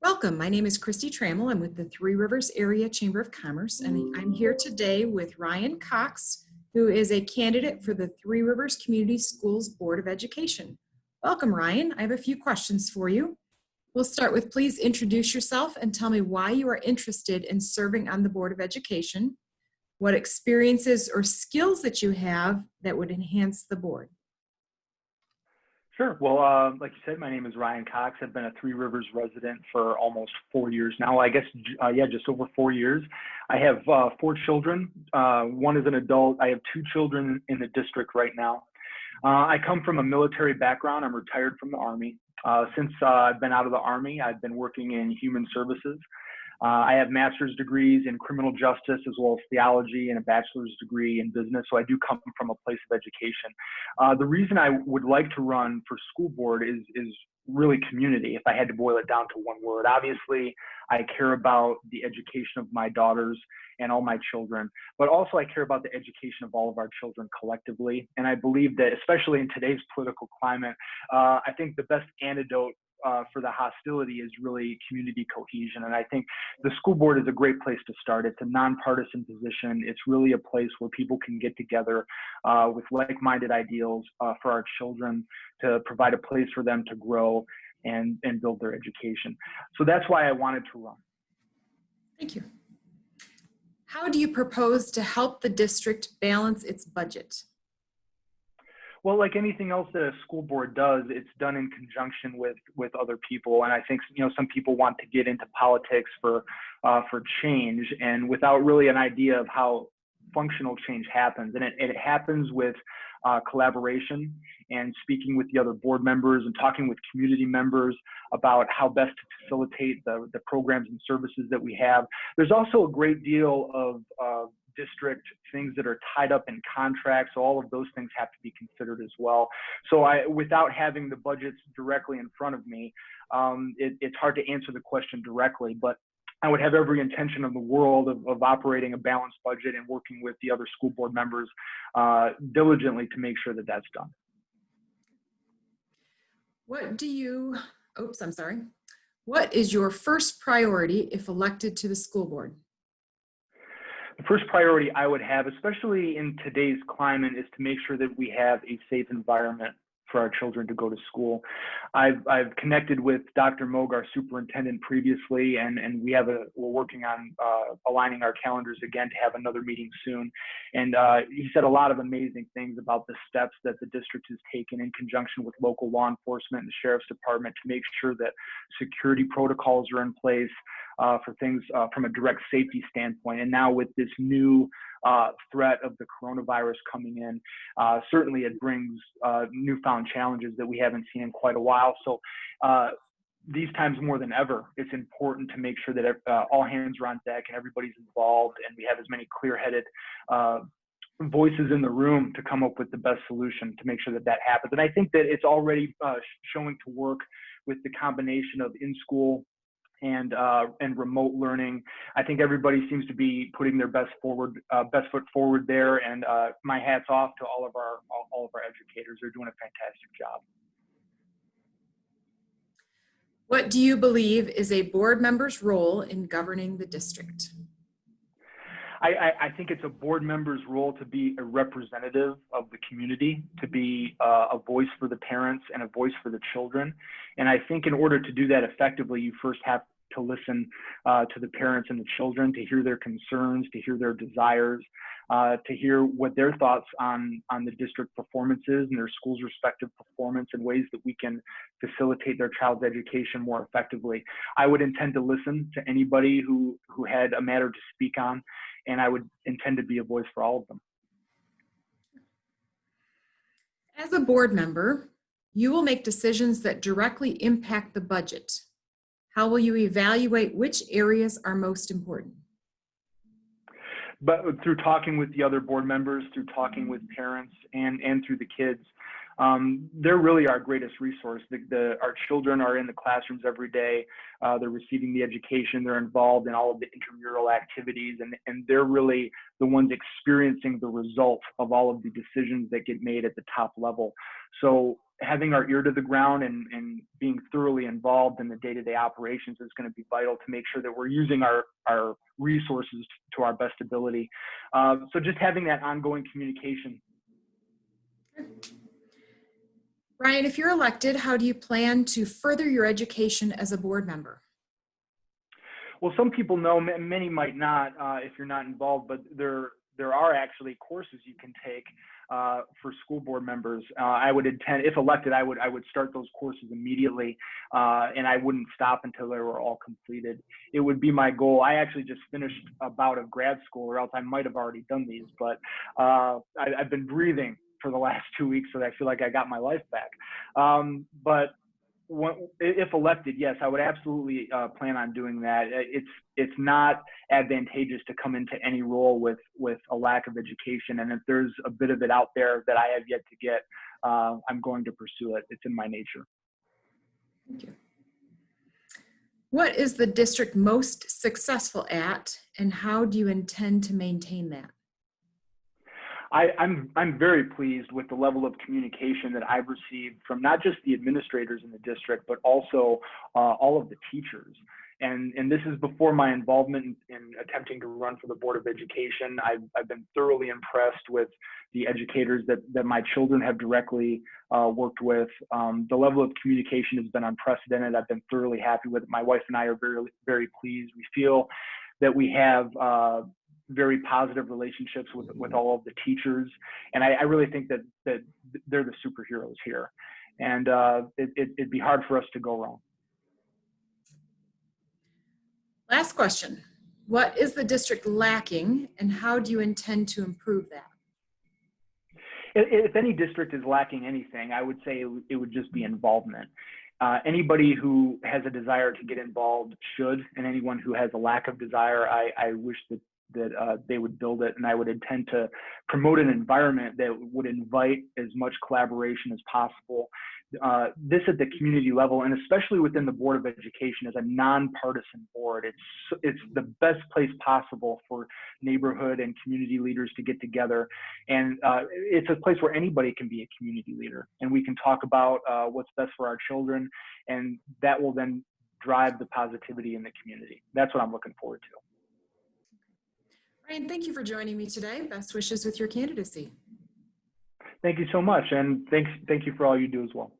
Welcome. My name is Christy Trammell. I'm with the Three Rivers Area Chamber of Commerce, and I'm here today with Ryan Cox, who is a candidate for the Three Rivers Community Schools Board of Education. Welcome, Ryan. I have a few questions for you. We'll start with, please introduce yourself and tell me why you are interested in serving on the Board of Education, what experiences or skills that you have that would enhance the board. Sure. Well, like you said, my name is Ryan Cox. I've been a Three Rivers resident for almost 4 years now. I guess, just over 4 years. I have 4 children. One is an adult. I have 2 children in the district right now. I come from a military background. I'm retired from the Army. Since I've been out of the Army, I've been working in human services. I have master's degrees in criminal justice as well as theology and a bachelor's degree in business. So I do come from a place of education. The reason I would like to run for school board is really community, if I had to boil it down to one word. Obviously, I care about the education of my daughters and all my children, but also I care about the education of all of our children collectively. And I believe that, especially in today's political climate, I think the best antidote for the hostility is really community cohesion. And I think the school board is a great place to start. It's a nonpartisan position. It's really a place where people can get together with like-minded ideals for our children to provide a place for them to grow and build their education. So that's why I wanted to run. Thank you. How do you propose to help the district balance its budget? Well, like anything else that a school board does, it's done in conjunction with other people. And I think, some people want to get into politics for change, and without really an idea of how functional change happens. And it happens with collaboration and speaking with the other board members and talking with community members about how best to facilitate the programs and services that we have. There's also a great deal of district things that are tied up in contracts. So all of those things have to be considered as well. So without having the budgets directly in front of me, it's hard to answer the question directly, but I would have every intention in the world of operating a balanced budget and working with the other school board members diligently to make sure that that's done. What is your first priority if elected to the school board? The first priority I would have, especially in today's climate, is to make sure that we have a safe environment for our children to go to school. I've connected with Dr. Moog, our superintendent, previously, and we're working on aligning our calendars again to have another meeting soon. And he said a lot of amazing things about the steps that the district has taken in conjunction with local law enforcement and the sheriff's department to make sure that security protocols are in place for things from a direct safety standpoint. And now with this new threat of the coronavirus coming in, certainly it brings newfound challenges that we haven't seen in quite a while. So these times more than ever, it's important to make sure that all hands are on deck and everybody's involved, and we have as many clear-headed voices in the room to come up with the best solution to make sure that that happens. And I think that it's already showing to work with the combination of in-school and remote learning. I think everybody seems to be putting their best foot forward there, and my hat's off to all of our educators. They're doing a fantastic job. What do you believe is a board member's role in governing the district? I think it's a board member's role to be a representative of the community, to be a voice for the parents and a voice for the children. And I think in order to do that effectively, you first have to listen to the parents and the children, to hear their concerns, to hear their desires, to hear what their thoughts on the district performances and their school's respective performance and ways that we can facilitate their child's education more effectively. I would intend to listen to anybody who had a matter to speak on, and I would intend to be a voice for all of them. As a board member, you will make decisions that directly impact the budget. How will you evaluate which areas are most important? But through talking with the other board members, through talking with parents, and through the kids, they're really our greatest resource. Our children are in the classrooms every day. They're receiving the education. They're involved in all of the intramural activities, and they're really the ones experiencing the results of all of the decisions that get made at the top level. So having our ear to the ground and being thoroughly involved involved in the day-to-day operations is going to be vital to make sure that we're using our resources to our best ability. So just having that ongoing communication. Ryan, if you're elected, how do you plan to further your education as a board member? Well, some people know, many might not if you're not involved, but there are actually courses you can take for school board members. I would intend, if elected, I would start those courses immediately, and I wouldn't stop until they were all completed. It would be my goal. I actually just finished a bout of grad school, or else I might have already done these, but I've been breathing for the last 2 weeks, so I feel like I got my life back. But if elected, yes, I would absolutely plan on doing that. It's not advantageous to come into any role with a lack of education, and if there's a bit of it out there that I have yet to get, I'm going to pursue it. It's in my nature. Thank you. What is the district most successful at, and how do you intend to maintain that? I'm very pleased with the level of communication that I've received from not just the administrators in the district, but also all of the teachers. And this is before my involvement in attempting to run for the Board of Education. I've been thoroughly impressed with the educators that my children have directly worked with. The level of communication has been unprecedented. I've been thoroughly happy with it. My wife and I are very, very pleased. We feel that we have very positive relationships with all of the teachers. And I really think that they're the superheroes here. And it'd be hard for us to go wrong. Last question. What is the district lacking, and how do you intend to improve that? If any district is lacking anything, I would say it would just be involvement. Anybody who has a desire to get involved should, and anyone who has a lack of desire, I wish that they would build it, and I would intend to promote an environment that would invite as much collaboration as possible. This at the community level, and especially within the Board of Education, as a nonpartisan board, it's the best place possible for neighborhood and community leaders to get together, and it's a place where anybody can be a community leader, and we can talk about what's best for our children, and that will then drive the positivity in the community. That's what I'm looking forward to. Ryan, thank you for joining me today. Best wishes with your candidacy. Thank you so much, and thank you for all you do as well.